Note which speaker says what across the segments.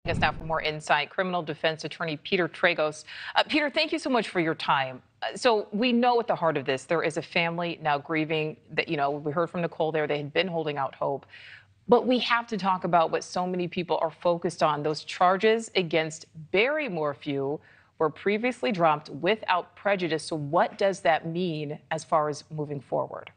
Speaker 1: Us now for more insight, criminal defense attorney Peter Tragos. Peter, thank you so much for your time. So we know at the heart of this, there is a family now grieving that, we heard from Nicole there, they had been holding out hope. But we have to talk about what so many people are focused on. Those charges against Barry Morphew were previously dropped without prejudice. So what does that mean as far as moving forward?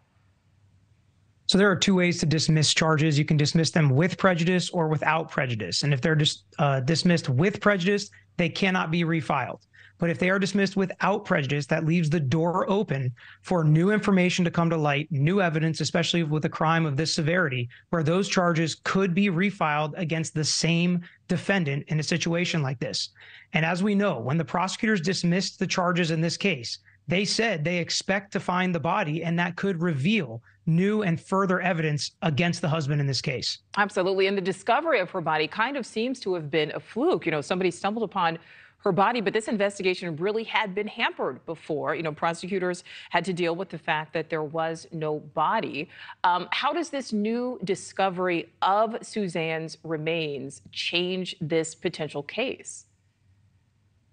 Speaker 2: So there are two ways to dismiss charges. You can dismiss them with prejudice or without prejudice. And if they're just dismissed with prejudice, they cannot be refiled. But if they are dismissed without prejudice, that leaves the door open for new information to come to light, new evidence, especially with a crime of this severity, where those charges could be refiled against the same defendant in a situation like this. And as we know, when the prosecutors dismissed the charges in this case, they said they expect to find the body, and that could reveal new and further evidence against the husband in this case.
Speaker 1: Absolutely. And the discovery of her body kind of seems to have been a fluke. Somebody stumbled upon her body, but this investigation really had been hampered before. Prosecutors had to deal with the fact that there was no body. How does this new discovery of Suzanne's remains change this potential case?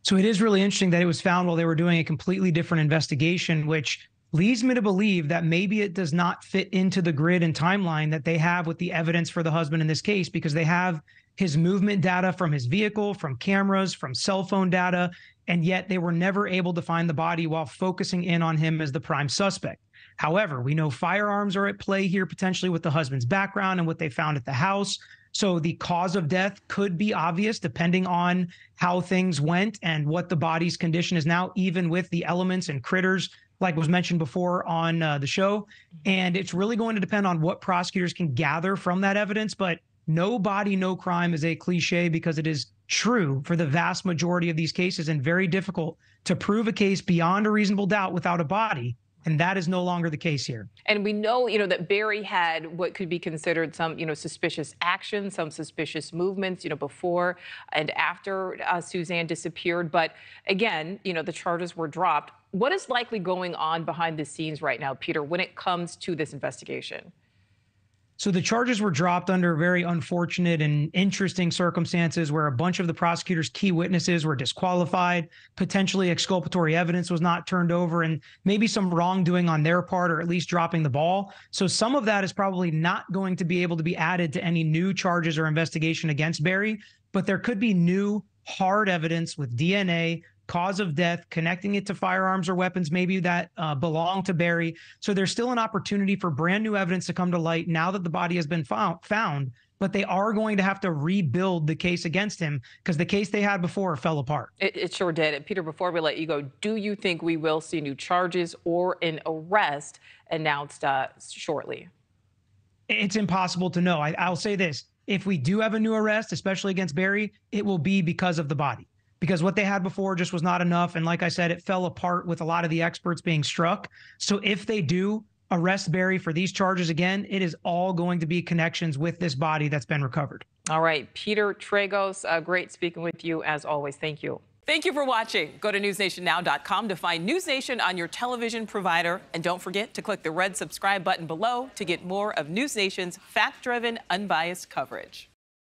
Speaker 2: So it is really interesting that it was found while they were doing a completely different investigation, which leads me to believe that maybe it does not fit into the grid and timeline that they have with the evidence for the husband in this case, because they have his movement data from his vehicle, from cameras, from cell phone data, and yet they were never able to find the body while focusing in on him as the prime suspect. However, we know firearms are at play here potentially with the husband's background and what they found at the house. So the cause of death could be obvious depending on how things went and what the body's condition is now, even with the elements and critters like was mentioned before on the show. And it's really going to depend on what prosecutors can gather from that evidence. But no body, no crime is a cliche, because it is true for the vast majority of these cases and very difficult to prove a case beyond a reasonable doubt without a body. And that is no longer the case here.
Speaker 1: And we know, that Barry had what could be considered some, suspicious actions, some suspicious movements, before and after Suzanne disappeared. But again, the charges were dropped. What is likely going on behind the scenes right now, Peter, when it comes to this investigation?
Speaker 2: So the charges were dropped under very unfortunate and interesting circumstances where a bunch of the prosecutor's key witnesses were disqualified, potentially exculpatory evidence was not turned over, and maybe some wrongdoing on their part, or at least dropping the ball. So some of that is probably not going to be able to be added to any new charges or investigation against Barry, but there could be new hard evidence with DNA, cause of death, connecting it to firearms or weapons maybe that belong to Barry. So there's still an opportunity for brand new evidence to come to light now that the body has been found, but they are going to have to rebuild the case against him because the case they had before fell apart.
Speaker 1: It sure did. And Peter, before we let you go, do you think we will see new charges or an arrest announced shortly?
Speaker 2: It's impossible to know. I'll say this. If we do have a new arrest, especially against Barry, it will be because of the body. Because what they had before just was not enough. And like I said, it fell apart with a lot of the experts being struck. So if they do arrest Barry for these charges again, it is all going to be connections with this body that's been recovered.
Speaker 1: All right, Peter Tragos, great speaking with you as always. Thank you. Thank you for watching. Go to newsnationnow.com to find News Nation on your television provider. And don't forget to click the red subscribe button below to get more of News Nation's fact-driven, unbiased coverage.